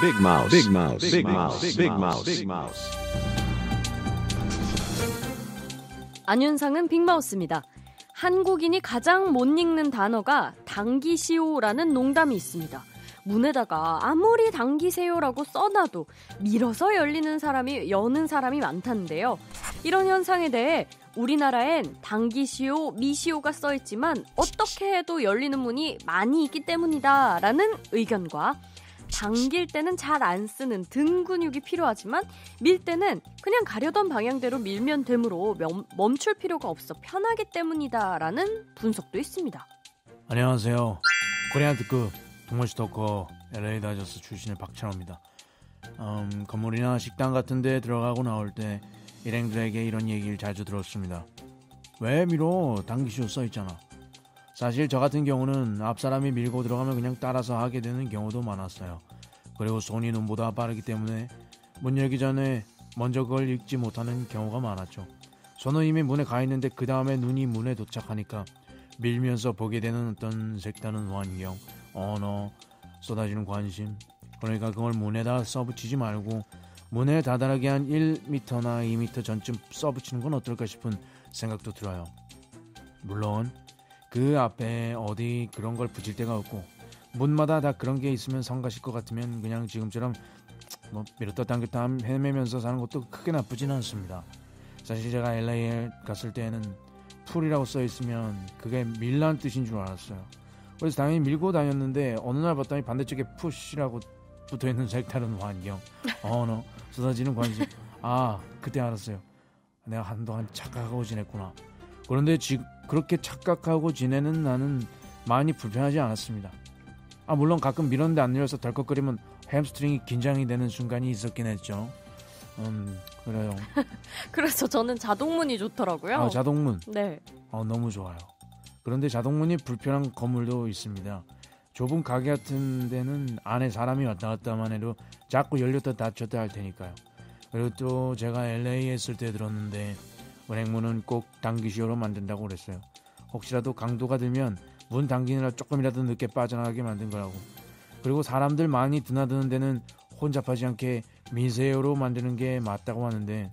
Big Mouse. Big Mouse. Big Mouse. Big Mouse. Big Mouse. 안윤상은 빅마우스입니다. 한국인이 가장 못 읽는 단어가 당기시오라는 농담이 있습니다. 문에다가 아무리 당기세요라고 써놔도 밀어서 여는 사람이 많다는데요. 이런 현상에 대해 우리나라엔 당기시오, 미시오가 써있지만 어떻게 해도 열리는 문이 많이 있기 때문이다 라는 의견과 당길 때는 잘 안 쓰는 등 근육이 필요하지만 밀 때는 그냥 가려던 방향대로 밀면 되므로 멈출 필요가 없어 편하기 때문이다 라는 분석도 있습니다. 안녕하세요. 코리안 특급 동물스토커 LA 다저스 출신의 박찬호입니다. 건물이나 식당 같은 데 들어가고 나올 때 일행들에게 이런 얘기를 자주 들었습니다. 왜 밀어? 당기시오 써있잖아. 사실 저 같은 경우는 앞 사람이 밀고 들어가면 그냥 따라서 하게 되는 경우도 많았어요. 그리고 손이 눈보다 빠르기 때문에 문 열기 전에 먼저 그걸 읽지 못하는 경우가 많았죠. 손은 이미 문에 가 있는데 그 다음에 눈이 문에 도착하니까 밀면서 보게 되는 어떤 색다른 환경, 언어, 쏟아지는 관심. 그러니까 그걸 문에다 써붙이지 말고 문에 다다르게 한 1m나 2m 전쯤 써붙이는 건 어떨까 싶은 생각도 들어요. 물론 그 앞에 어디 그런 걸 붙일 데가 없고 문마다 다 그런 게 있으면 성가실 것 같으면 그냥 지금처럼 밀었다 당겼다 헤매면서 사는 것도 크게 나쁘진 않습니다. 사실 제가 LA에 갔을 때는 풀이라고 써있으면 그게 밀란 뜻인 줄 알았어요. 그래서 당연히 밀고 다녔는데 어느 날 봤더니 반대쪽에 푸시라고 붙어있는 색다른 환경, 언어, 쏟아지는 관심. 그때 알았어요. 내가 한동안 착각하고 지냈구나. 그런데 그렇게 착각하고 지내는 나는 많이 불편하지 않았습니다. 물론 가끔 밀었는데 안 열려서 덜컥거리면 햄스트링이 긴장이 되는 순간이 있었긴 했죠. 그래요. 그래서 저는 자동문이 좋더라고요. 자동문. 네. 너무 좋아요. 그런데 자동문이 불편한 건물도 있습니다. 좁은 가게 같은 데는 안에 사람이 왔다 갔다만 해도 자꾸 열렸다 닫혔다 할 테니까요. 그리고 또 제가 LA에 있을 때 들었는데 은행문은 꼭 당기시오로 만든다고 그랬어요. 혹시라도 강도가 들면 문 당기느라 조금이라도 늦게 빠져나가게 만든 거라고. 그리고 사람들 많이 드나드는 데는 혼잡하지 않게 미세요로 만드는 게 맞다고 하는데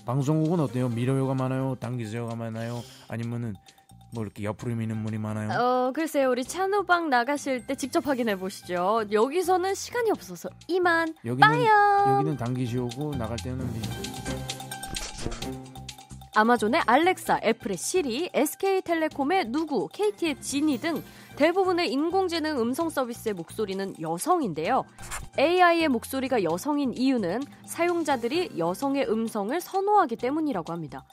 방송국은 어때요? 밀어요가 많아요? 당기세요가 많아요? 아니면은 이렇게 옆으로 미는 문이 많아요? 글쎄요. 우리 찬호방 나가실 때 직접 확인해 보시죠. 여기서는 시간이 없어서 이만 빠염. 여기는 당기시오고 나갈 때는 아마존의 알렉사, 애플의 시리, SK텔레콤의 누구, KT의 지니 등 대부분의 인공지능 음성 서비스의 목소리는 여성인데요. AI의 목소리가 여성인 이유는 사용자들이 여성의 음성을 선호하기 때문이라고 합니다.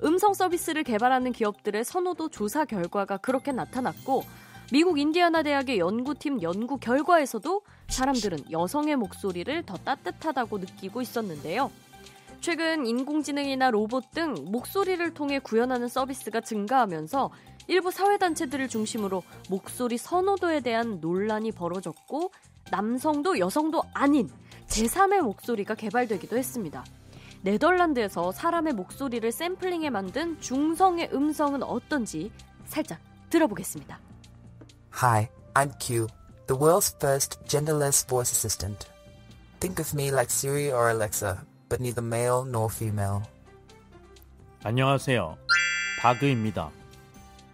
음성 서비스를 개발하는 기업들의 선호도 조사 결과가 그렇게 나타났고 미국 인디애나 대학의 연구팀 연구 결과에서도 사람들은 여성의 목소리를 더 따뜻하다고 느끼고 있었는데요. 최근 인공지능이나 로봇 등 목소리를 통해 구현하는 서비스가 증가하면서 일부 사회단체들을 중심으로 목소리 선호도에 대한 논란이 벌어졌고 남성도 여성도 아닌 제3의 목소리가 개발되기도 했습니다. 네덜란드에서 사람의 목소리를 샘플링해 만든 중성의 음성은 어떤지 살짝 들어보겠습니다. Hi, I'm Q, the world's first genderless voice assistant. Think of me like Siri or Alexa, but neither male nor female. 안녕하세요. 바그입니다.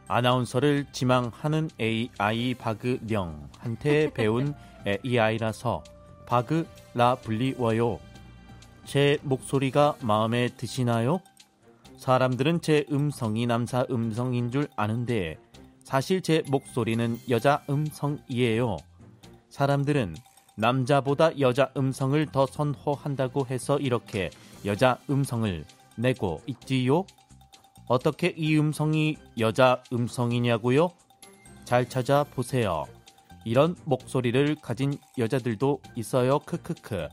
아나운서를 지망하는 AI 바그령한테 배운 AI라서 바그라 불리워요. 제 목소리가 마음에 드시나요? 사람들은 제 음성이 남자 음성인 줄 아는데 사실 제 목소리는 여자 음성이에요. 사람들은 남자보다 여자 음성을 더 선호한다고 해서 이렇게 여자 음성을 내고 있지요? 어떻게 이 음성이 여자 음성이냐고요? 잘 찾아보세요. 이런 목소리를 가진 여자들도 있어요. 크크크.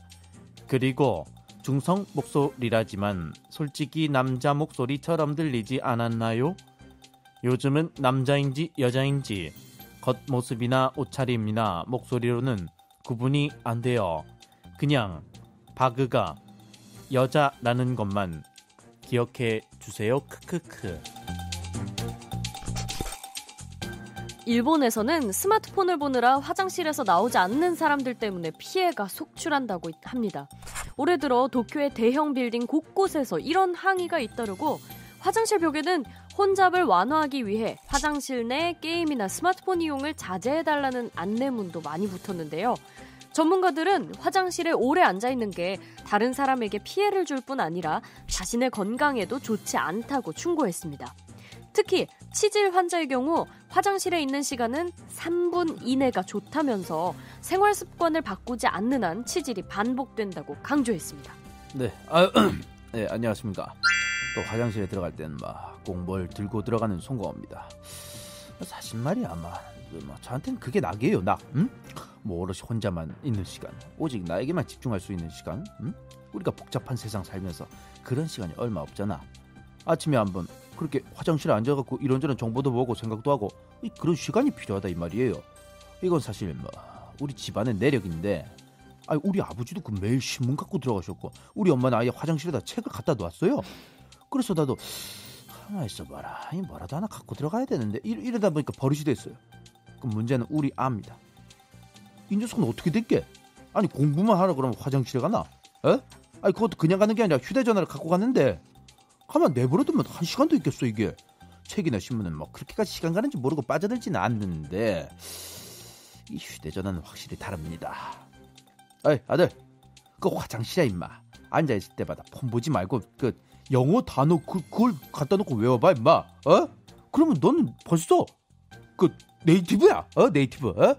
그리고 중성 목소리라지만 솔직히 남자 목소리처럼 들리지 않았나요? 요즘은 남자인지 여자인지 겉모습이나 옷차림이나 목소리로는 구분이 안 돼요. 그냥 바그가 여자라는 것만 기억해 주세요. 크크크. 일본에서는 스마트폰을 보느라 화장실에서 나오지 않는 사람들 때문에 피해가 속출한다고 합니다. 올해 들어 도쿄의 대형 빌딩 곳곳에서 이런 항의가 잇따르고 화장실 벽에는 혼잡을 완화하기 위해 화장실 내 게임이나 스마트폰 이용을 자제해달라는 안내문도 많이 붙었는데요. 전문가들은 화장실에 오래 앉아있는 게 다른 사람에게 피해를 줄 뿐 아니라 자신의 건강에도 좋지 않다고 충고했습니다. 특히 치질 환자의 경우 화장실에 있는 시간은 3분 이내가 좋다면서 생활 습관을 바꾸지 않는 한 치질이 반복된다고 강조했습니다. 네, 네, 안녕하십니까. 또 화장실에 들어갈 때는 꼭 뭘 들고 들어가는 송강호입니다. 사실 말이야, 저한테는 그게 낙이에요, 낙. 응? 오롯이 혼자만 있는 시간, 오직 나에게만 집중할 수 있는 시간. 응? 우리가 복잡한 세상 살면서 그런 시간이 얼마 없잖아. 아침에 한번 그렇게 화장실에 앉아갖고 이런저런 정보도 보고 생각도 하고 그런 시간이 필요하다 이 말이에요. 이건 사실 우리 집안의 내력인데, 우리 아버지도 그 매일 신문 갖고 들어가셨고 우리 엄마는 아예 화장실에다 책을 갖다 놨어요. 그래서 나도 가만히 있어봐라, 뭐라도 하나 갖고 들어가야 되는데 이러다 보니까 버릇이 됐어요. 그 문제는 우리 아입니다. 이 녀석은 어떻게 됐게? 아니 공부만 하라 그러면 화장실에 가나? 에? 그것도 그냥 가는 게 아니라 휴대전화를 갖고 갔는데 가만 내버려두면 1시간도 있겠어. 이게 책이나 신문은 그렇게까지 시간 가는지 모르고 빠져들지는 않는데 이 휴대전화는 확실히 다릅니다. 아들, 그 화장실에 임마 앉아있을 때마다 폰 보지 말고 그 영어 단어 그걸 갖다 놓고 외워봐 임마. 그러면 너는 벌써 그 네이티브야. 네이티브.